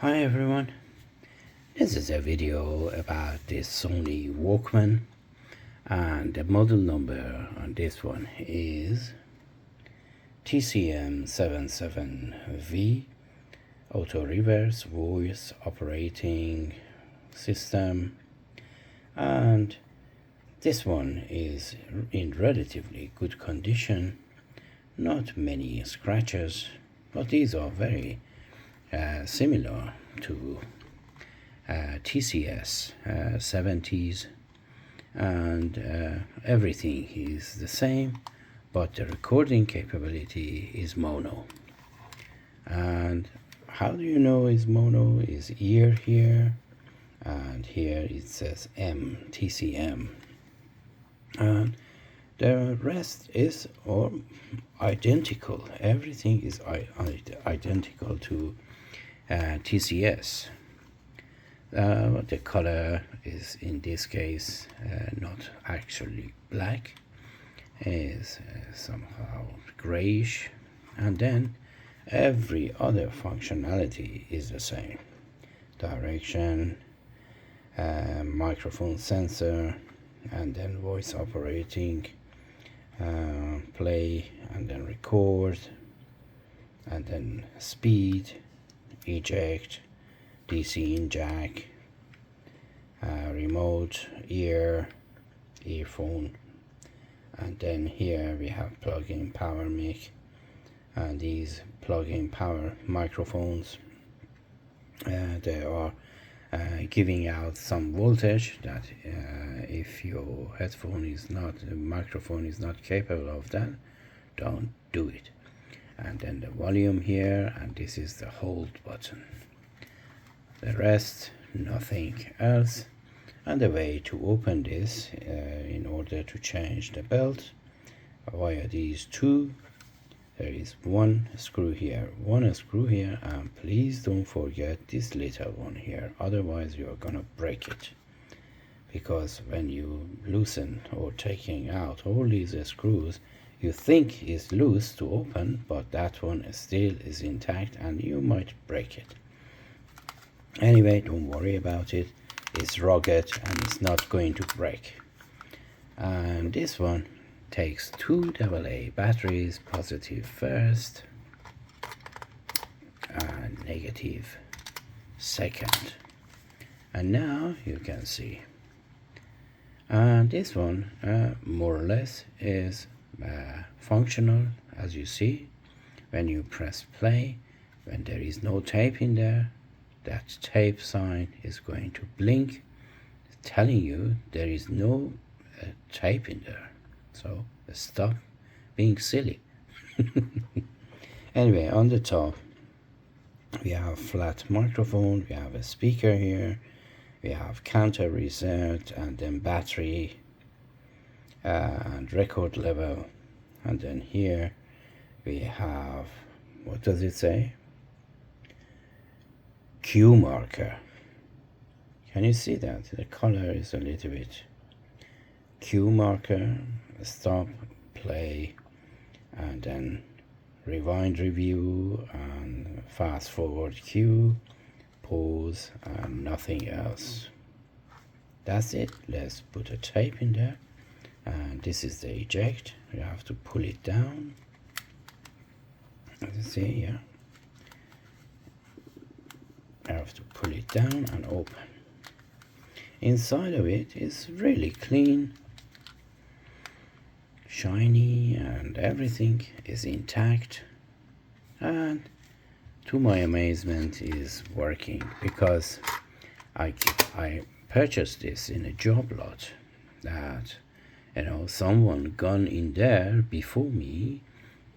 Hi everyone, this is a video about this Sony Walkman, and the model number on this one is TCM-77V Auto Reverse Voice Operating System, and this one is in relatively good condition, not many scratches, but these are very similar to TCS 70s, and everything is the same, but the recording capability is mono. And how do you know is mono? Is ear here, and here it says TCM, and the rest is all identical. Everything is identical to TCS. The color is in this case not actually black, is somehow grayish, and then every other functionality is the same. Direction, microphone sensor, and then voice operating, play and then record, and then speed, eject, DC in jack, remote, earphone, and then here we have plug-in power mic, and these plug-in power microphones, they are giving out some voltage that if your microphone is not capable of that, don't do it. And then the volume here, and this is the hold button. The rest, nothing else. And the way to open this in order to change the belt via these two, there is one screw here, and please don't forget this little one here, otherwise you are gonna break it, because when you loosen or taking out all these screws, you think it's loose to open, but that one still is intact and you might break it. Anyway, don't worry about it, it's rugged and it's not going to break. And this one takes two AA batteries, positive first and negative second. And now you can see, and this one more or less is functional. As you see, when you press play, when there is no tape in there, that tape sign is going to blink, telling you there is no tape in there. So stop being silly. Anyway, on the top we have flat microphone, we have a speaker here, we have counter reset, and then battery and record level, and then here we have, what does it say? Cue marker. Can you see that? The color is a little bit. Cue marker, stop, play, and then rewind, review, and fast forward cue, pause, and nothing else. That's it. Let's put a tape in there, and this is the eject. You have to pull it down. As you see, yeah, I have to pull it down and open. Inside of it is really clean, shiny, and everything is intact, and to my amazement is working, because I purchased this in a job lot that someone gone in there before me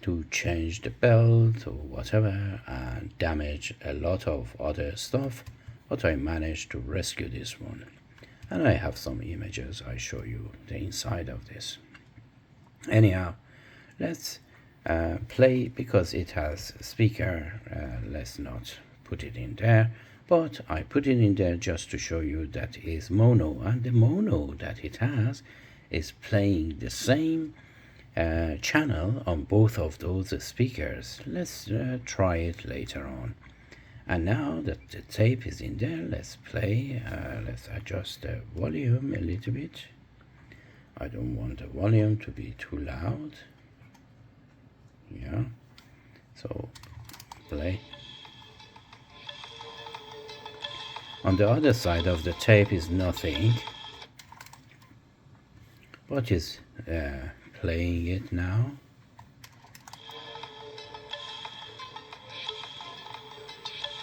to change the belt or whatever and damage a lot of other stuff, but I managed to rescue this one, and I have some images. I show you the inside of this. Anyhow, let's play, because it has a speaker. Let's not put it in there, but I put it in there just to show you that is mono, and the mono that it has is playing the same channel on both of those speakers. Let's try it later on. And now that the tape is in there, let's play. Let's adjust the volume a little bit. I don't want the volume to be too loud. Yeah, so play. On the other side of the tape is nothing, but is playing it now.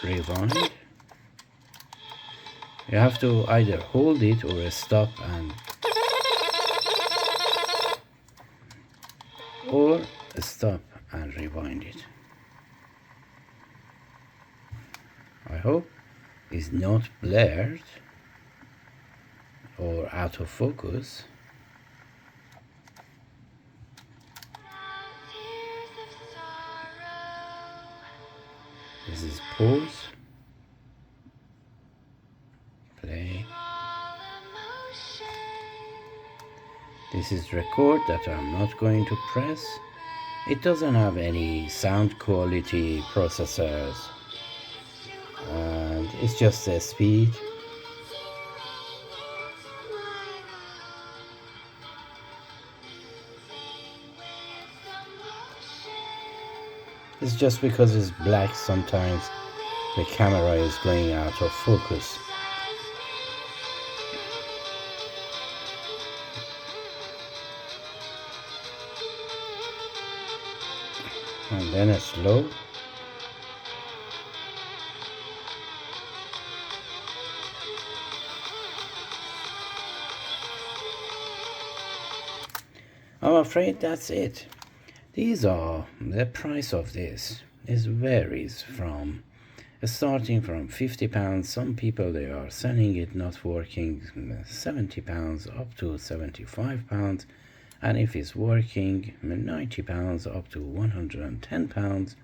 Rewind. You have to either hold it or stop and rewind it. I hope it's not blurred or out of focus. This is pause. Play. This is record that I'm not going to press. It doesn't have any sound quality processors, and it's just the speed. It's just because it's black, sometimes the camera is going out of focus. And then it's slow. I'm afraid that's it. These are the price of this. It varies from starting from £50. Some people, they are selling it not working, £70 up to £75, and if it's working, £90 up to £110.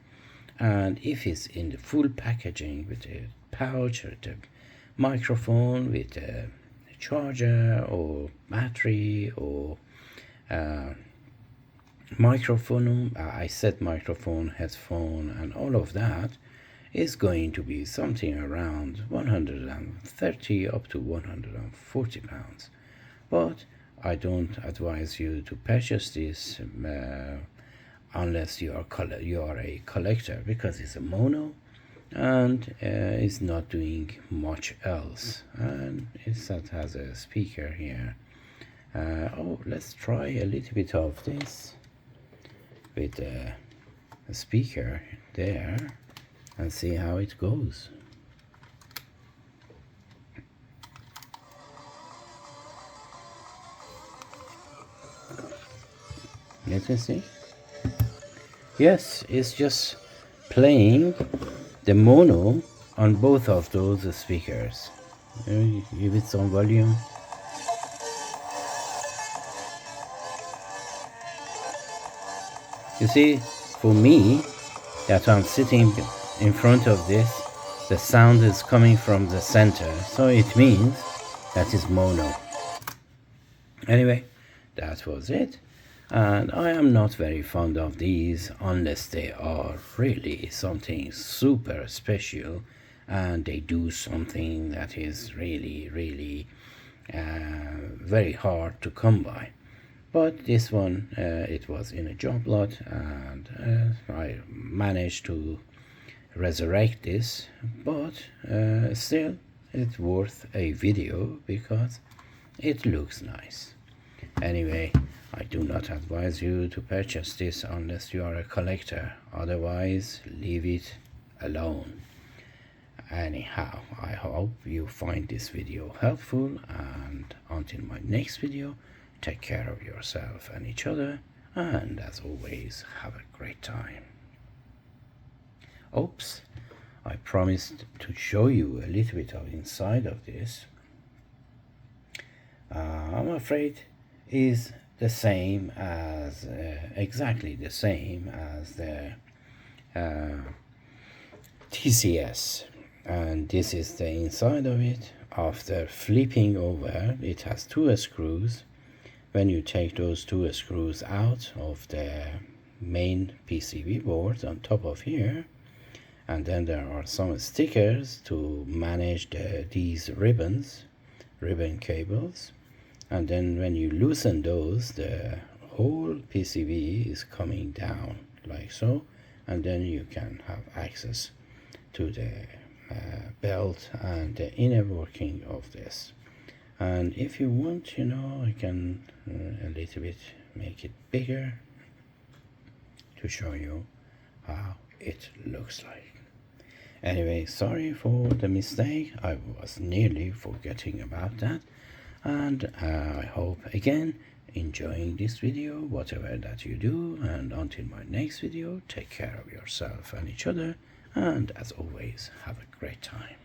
And if it's in the full packaging with a pouch, with a microphone, with a charger or battery or microphone, I said microphone, headphone, and all of that, is going to be something around 130 up to 140 pounds. But I don't advise you to purchase this unless you are a collector, because it's a mono and it's not doing much else, and it has a speaker here. Oh, let's try a little bit of this with a speaker there and see how it goes. Let me see. Yes, it's just playing the mono on both of those speakers. Give it some volume. You see, for me, that I'm sitting in front of this, the sound is coming from the center, so it means that is mono. Anyway, that was it. And I am not very fond of these unless they are really something super special and they do something that is really very hard to come by. But this one, it was in a job lot, and I managed to resurrect this, but still it's worth a video because it looks nice. Anyway, I do not advise you to purchase this unless you are a collector. Otherwise, leave it alone. Anyhow, I hope you find this video helpful, and until my next video, take care of yourself and each other, and as always, have a great time. Oops, I promised to show you a little bit of inside of this. I'm afraid is the same as exactly the same as the TCS, and this is the inside of it. After flipping over, it has two screws. When you take those two screws out of the main PCB board on top of here, And then there are some stickers to manage these ribbon cables. And then when you loosen those, the whole PCB is coming down like so, and then you can have access to the belt and the inner working of this. And if you want, you know, I can a little bit make it bigger to show you how it looks like. Anyway, sorry for the mistake, I was nearly forgetting about that. And I hope again enjoying this video, whatever that you do, and until my next video, take care of yourself and each other, and as always, have a great time.